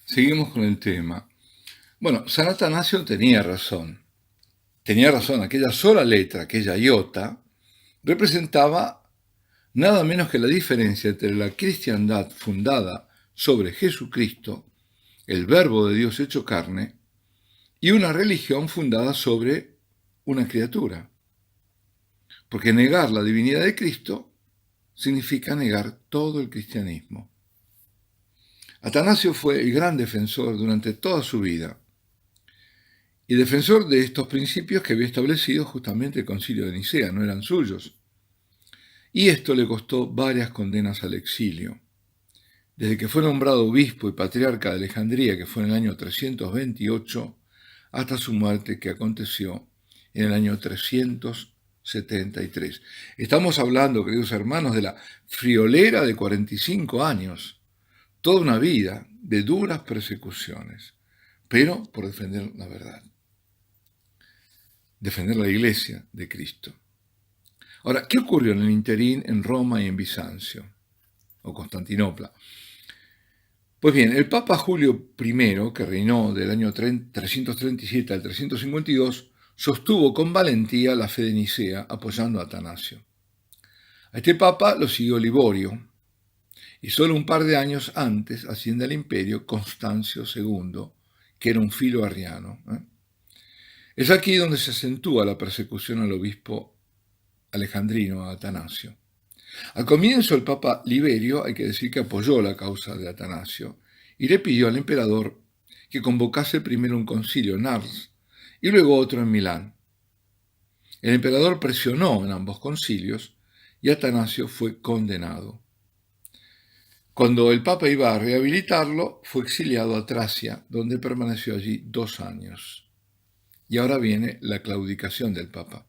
Seguimos con el tema. Bueno, San Atanasio tenía razón. Tenía razón, aquella sola letra, aquella iota, representaba nada menos que la diferencia entre la cristiandad fundada sobre Jesucristo, el Verbo de Dios hecho carne, y una religión fundada sobre una criatura. Porque negar la divinidad de Cristo significa negar todo el cristianismo. Atanasio fue el gran defensor durante toda su vida y defensor de estos principios que había establecido justamente el Concilio de Nicea, no eran suyos. Y esto le costó varias condenas al exilio. Desde que fue nombrado obispo y patriarca de Alejandría, que fue en el año 328, hasta su muerte, que aconteció en el año 373. Estamos hablando, queridos hermanos, de la friolera de 45 años, toda una vida de duras persecuciones, pero por defender la verdad, defender la Iglesia de Cristo. Ahora, ¿qué ocurrió en el interín en Roma y en Bizancio, o Constantinopla? Pues bien, el Papa Julio I, que reinó del año 337 al 352, sostuvo con valentía la fe de Nicea, apoyando a Atanasio. A este Papa lo siguió Liborio, y solo un par de años antes asciende al imperio Constancio II, que era un filo arriano. Es aquí donde se acentúa la persecución al obispo alejandrino, a Atanasio. Al comienzo el Papa Liberio, hay que decir que apoyó la causa de Atanasio y le pidió al emperador que convocase primero un concilio en Ars y luego otro en Milán. El emperador presionó en ambos concilios y Atanasio fue condenado. Cuando el Papa iba a rehabilitarlo, fue exiliado a Tracia, donde permaneció allí 2 años. Y ahora viene la claudicación del Papa.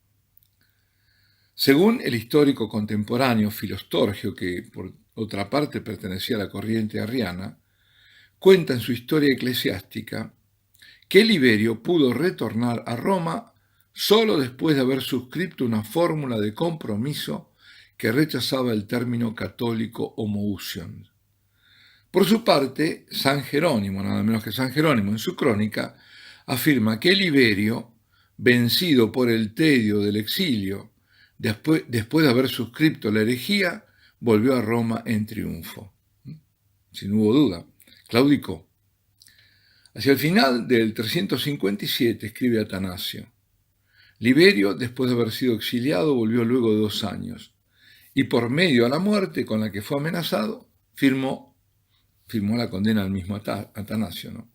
Según el histórico contemporáneo Filostorgio, que por otra parte pertenecía a la corriente arriana, cuenta en su historia eclesiástica que Liberio pudo retornar a Roma solo después de haber suscrito una fórmula de compromiso que rechazaba el término católico homoousion. Por su parte, San Jerónimo, nada menos que San Jerónimo, en su crónica, afirma que Liberio, vencido por el tedio del exilio, después de haber suscrito la herejía, volvió a Roma en triunfo. Sin hubo duda, claudicó. Hacia el final del 357 escribe Atanasio: Liberio, después de haber sido exiliado, volvió luego de 2 años, y por medio a la muerte con la que fue amenazado, firmó la condena al mismo Atanasio, ¿no?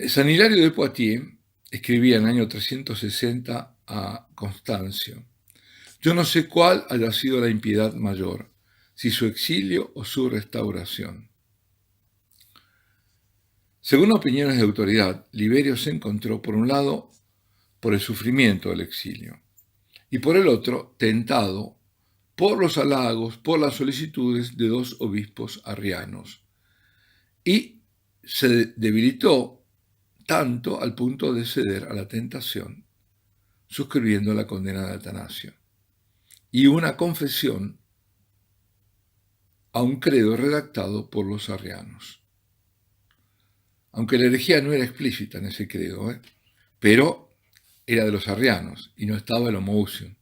San Hilario de Poitiers escribía en el año 360 a Constancio: yo no sé cuál haya sido la impiedad mayor, si su exilio o su restauración. Según opiniones de autoridad, Liberio se encontró, por un lado, por el sufrimiento del exilio, y por el otro, tentado por los halagos, por las solicitudes de 2 obispos arrianos, y se debilitó tanto al punto de ceder a la tentación, suscribiendo la condena de Atanasio y una confesión a un credo redactado por los arrianos. Aunque la herejía no era explícita en ese credo, pero era de los arrianos y no estaba el homoousion.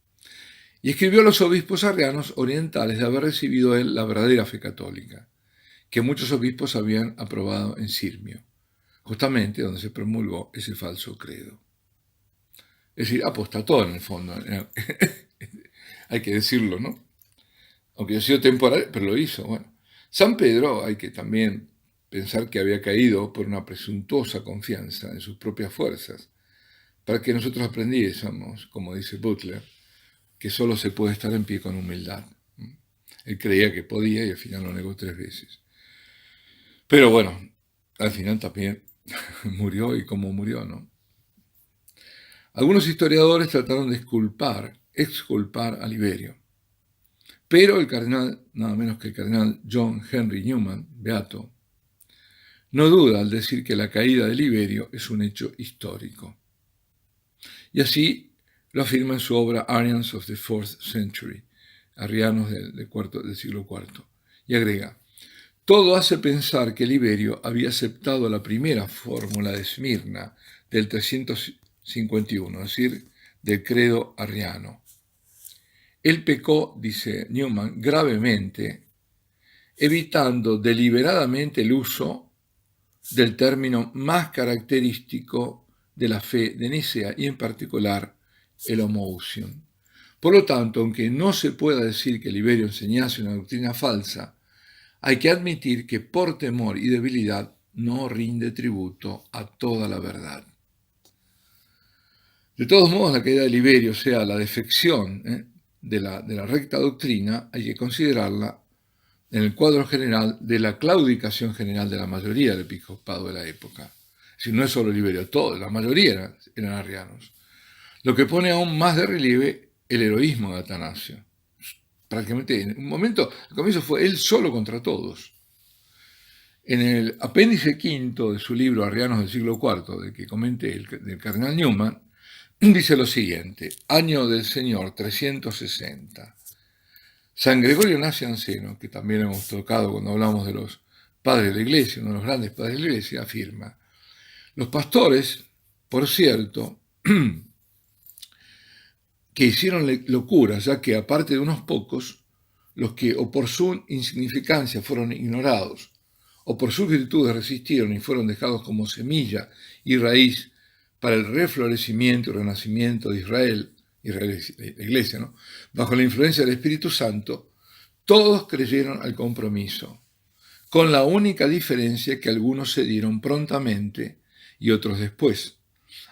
Y escribió a los obispos arrianos orientales de haber recibido él la verdadera fe católica, que muchos obispos habían aprobado en Sirmio, justamente donde se promulgó ese falso credo. Es decir, apostató en el fondo. Hay que decirlo, ¿no? Aunque ha sido temporal, pero lo hizo. Bueno, San Pedro, hay que también pensar que había caído por una presuntuosa confianza en sus propias fuerzas, para que nosotros aprendiésemos, como dice Butler, que solo se puede estar en pie con humildad. Él creía que podía y al final lo negó 3 veces. Pero bueno, al final también murió, y como murió, ¿no? Algunos historiadores trataron de exculpar a Liberio, pero el cardenal, nada menos que el cardenal John Henry Newman, beato, no duda al decir que la caída de Liberio es un hecho histórico. Y así lo afirma en su obra Arians of the Fourth Century, Arrianos del siglo IV, y agrega: Todo hace pensar que Liberio había aceptado la primera fórmula de Esmirna del 351, es decir, del credo arriano. Él pecó, dice Newman, gravemente, evitando deliberadamente el uso del término más característico de la fe de Nicea y en particular el homoousion. Por lo tanto, aunque no se pueda decir que Liberio enseñase una doctrina falsa, hay que admitir que por temor y debilidad no rinde tributo a toda la verdad. De todos modos, la caída de Liberio, o sea, la defección de la recta doctrina, hay que considerarla en el cuadro general de la claudicación general de la mayoría del episcopado de la época. Si no es solo Liberio, la mayoría eran arrianos. Lo que pone aún más de relieve el heroísmo de Atanasio. Prácticamente en un momento, al comienzo fue él solo contra todos. En el apéndice quinto de su libro Arrianos del siglo IV, del que comenté, del cardenal Newman, dice lo siguiente: año del Señor 360. San Gregorio Nacianceno, que también hemos tocado cuando hablamos de los padres de la Iglesia, uno de los grandes padres de la Iglesia, afirma: los pastores, por cierto, que hicieron locuras, ya que aparte de unos pocos, los que o por su insignificancia fueron ignorados, o por sus virtudes resistieron y fueron dejados como semilla y raíz para el reflorecimiento y renacimiento de Israel es la Iglesia, ¿no?, bajo la influencia del Espíritu Santo, todos creyeron al compromiso, con la única diferencia que algunos cedieron prontamente y otros después.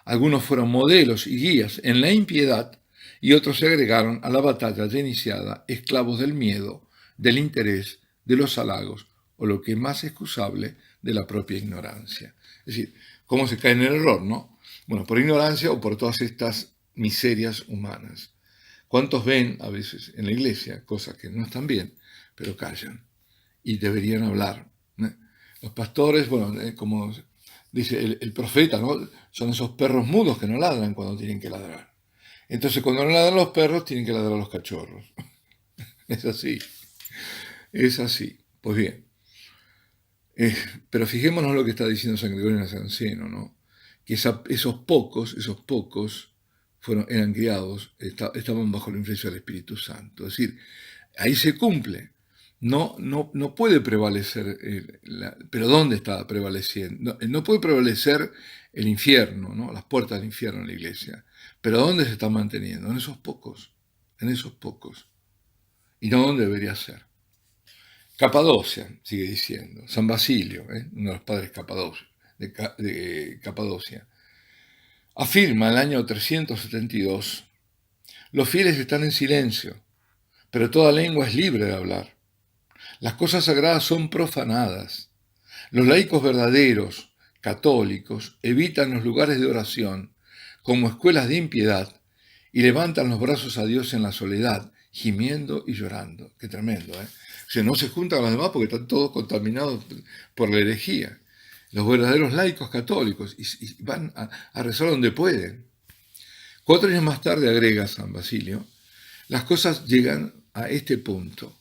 Algunos fueron modelos y guías en la impiedad y otros se agregaron a la batalla ya iniciada, esclavos del miedo, del interés, de los halagos o lo que es más excusable, de la propia ignorancia. Es decir, ¿cómo se cae en el error, no? Bueno, por ignorancia o por todas estas miserias humanas. ¿Cuántos ven a veces en la iglesia cosas que no están bien, pero callan y deberían hablar? Los pastores, bueno, como dice el profeta, ¿no?, son esos perros mudos que no ladran cuando tienen que ladrar. Entonces, cuando no ladran los perros, tienen que ladrar los cachorros. Es así. Es así. Pues bien. Pero fijémonos lo que está diciendo San Gregorio Nacianceno, ¿no? Que esos pocos eran criados, estaban bajo la influencia del Espíritu Santo. Es decir, ahí se cumple. No puede prevalecer, pero ¿dónde está prevaleciendo? No puede prevalecer el infierno, ¿no?, las puertas del infierno en la iglesia. Pero ¿dónde se está manteniendo? En esos pocos. Y no donde debería ser. Capadocia, sigue diciendo, San Basilio, uno de los padres de Capadocia, afirma en el año 372, los fieles están en silencio, pero toda lengua es libre de hablar. Las cosas sagradas son profanadas. Los laicos verdaderos, católicos, evitan los lugares de oración como escuelas de impiedad y levantan los brazos a Dios en la soledad, gimiendo y llorando. Qué tremendo, ¿eh? O sea, no se juntan a los demás porque están todos contaminados por la herejía. Los verdaderos laicos católicos y van a rezar donde pueden. 4 años más tarde, agrega San Basilio, las cosas llegan a este punto.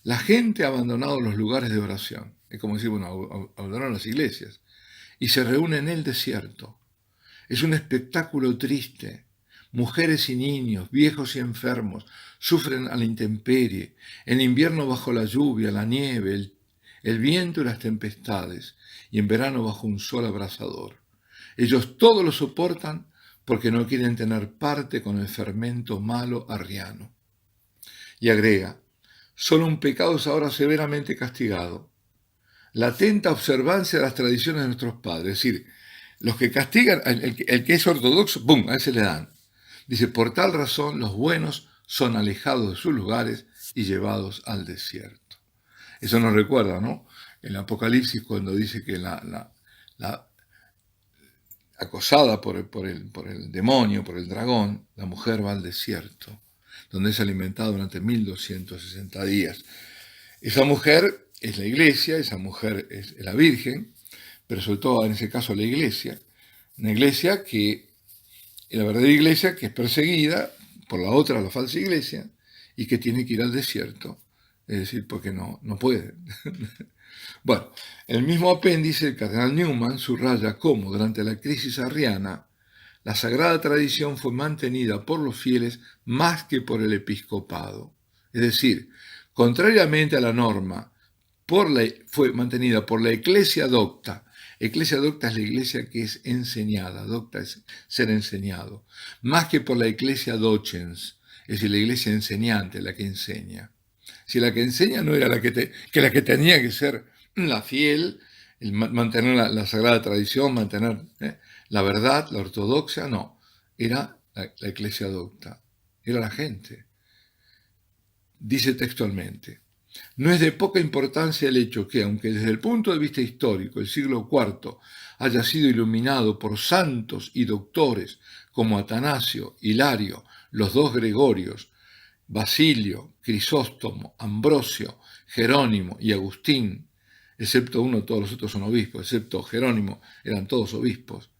La gente ha abandonado los lugares de oración. Es como decir, bueno, abandonaron las iglesias. Y se reúne en el desierto. Es un espectáculo triste. Mujeres y niños, viejos y enfermos, sufren a la intemperie, en invierno bajo la lluvia, la nieve, el viento y las tempestades, y en verano bajo un sol abrasador. Ellos todo lo soportan porque no quieren tener parte con el fermento malo arriano. Y agrega, solo un pecado es ahora severamente castigado: la atenta observancia de las tradiciones de nuestros padres. Es decir, los que castigan, el que es ortodoxo, ¡bum!, a ese le dan. Dice, por tal razón los buenos son alejados de sus lugares y llevados al desierto. Eso nos recuerda, ¿no?, el Apocalipsis, cuando dice que la acosada por el demonio, por el dragón, la mujer va al desierto, donde es alimentada durante 1260 días. Esa mujer es la iglesia, esa mujer es la Virgen, pero sobre todo en ese caso la iglesia, una iglesia que, la verdadera iglesia que es perseguida por la otra, la falsa iglesia, y que tiene que ir al desierto, es decir, porque no puede. Bueno, en el mismo apéndice, el cardenal Newman subraya cómo, durante la crisis arriana, la sagrada tradición fue mantenida por los fieles más que por el episcopado. Es decir, contrariamente a la norma, fue mantenida por la Ecclesia Docta. Ecclesia Docta es la iglesia que es enseñada, docta es ser enseñado, más que por la Ecclesia Docens, es decir, la iglesia enseñante, la que enseña. Si la que enseña no era la que tenía que ser la fiel, mantener la sagrada tradición, mantener la verdad, la ortodoxia, no, era la Ecclesia Docta, era la gente. Dice textualmente: no es de poca importancia el hecho que, aunque desde el punto de vista histórico el siglo IV haya sido iluminado por santos y doctores como Atanasio, Hilario, los dos Gregorios, Basilio, Crisóstomo, Ambrosio, Jerónimo y Agustín, excepto uno, todos los otros son obispos, excepto Jerónimo, eran todos obispos.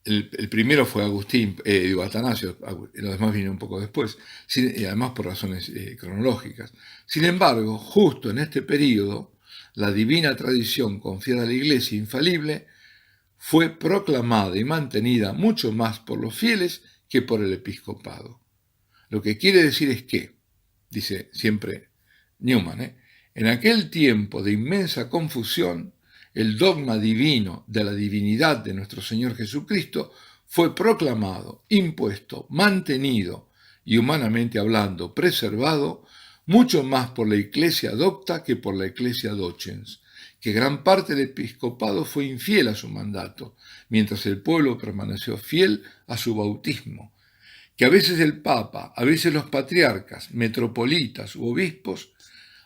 El primero fue Agustín, Atanasio, los demás vinieron un poco después, y además por razones cronológicas. Sin embargo, justo en este periodo, la divina tradición confiada a la Iglesia infalible fue proclamada y mantenida mucho más por los fieles que por el episcopado. Lo que quiere decir es que, dice siempre Newman, en aquel tiempo de inmensa confusión, el dogma divino de la divinidad de nuestro Señor Jesucristo fue proclamado, impuesto, mantenido y, humanamente hablando, preservado mucho más por la Ecclesia Docta que por la Ecclesia Docens, que gran parte del episcopado fue infiel a su mandato, mientras el pueblo permaneció fiel a su bautismo, que a veces el Papa, a veces los patriarcas, metropolitas u obispos,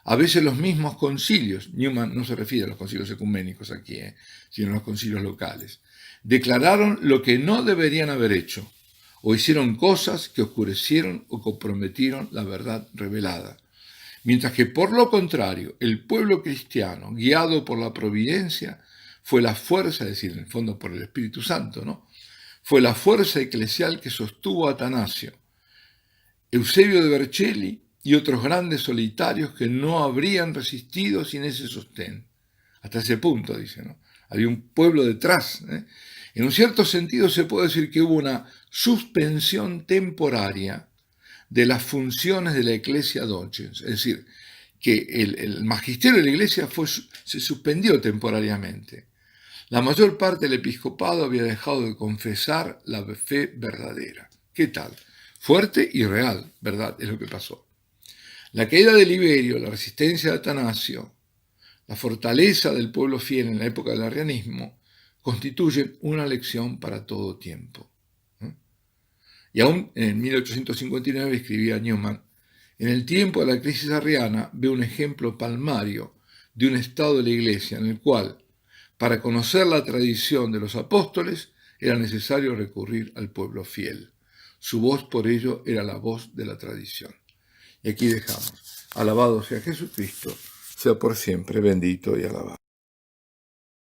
a veces los mismos concilios, Newman no se refiere a los concilios ecuménicos aquí, sino a los concilios locales, declararon lo que no deberían haber hecho, o hicieron cosas que oscurecieron o comprometieron la verdad revelada. Mientras que por lo contrario, el pueblo cristiano, guiado por la providencia, fue la fuerza, es decir, en el fondo por el Espíritu Santo, ¿no? Fue la fuerza eclesial que sostuvo a Atanasio, Eusebio de Vercelli y otros grandes solitarios que no habrían resistido sin ese sostén. Hasta ese punto, dice, ¿no? Había un pueblo detrás. En un cierto sentido se puede decir que hubo una suspensión temporaria de las funciones de la Ecclesia Docens, es decir, que el magisterio de la Iglesia se suspendió temporariamente. La mayor parte del episcopado había dejado de confesar la fe verdadera. ¿Qué tal? Fuerte y real, ¿verdad? Es lo que pasó. La caída de Liberio, la resistencia de Atanasio, la fortaleza del pueblo fiel en la época del arrianismo, constituyen una lección para todo tiempo. Y aún en 1859 escribía Newman: en el tiempo de la crisis arriana veo un ejemplo palmario de un estado de la Iglesia en el cual, para conocer la tradición de los apóstoles, era necesario recurrir al pueblo fiel. Su voz, por ello, era la voz de la tradición. Y aquí dejamos. Alabado sea Jesucristo, sea por siempre bendito y alabado.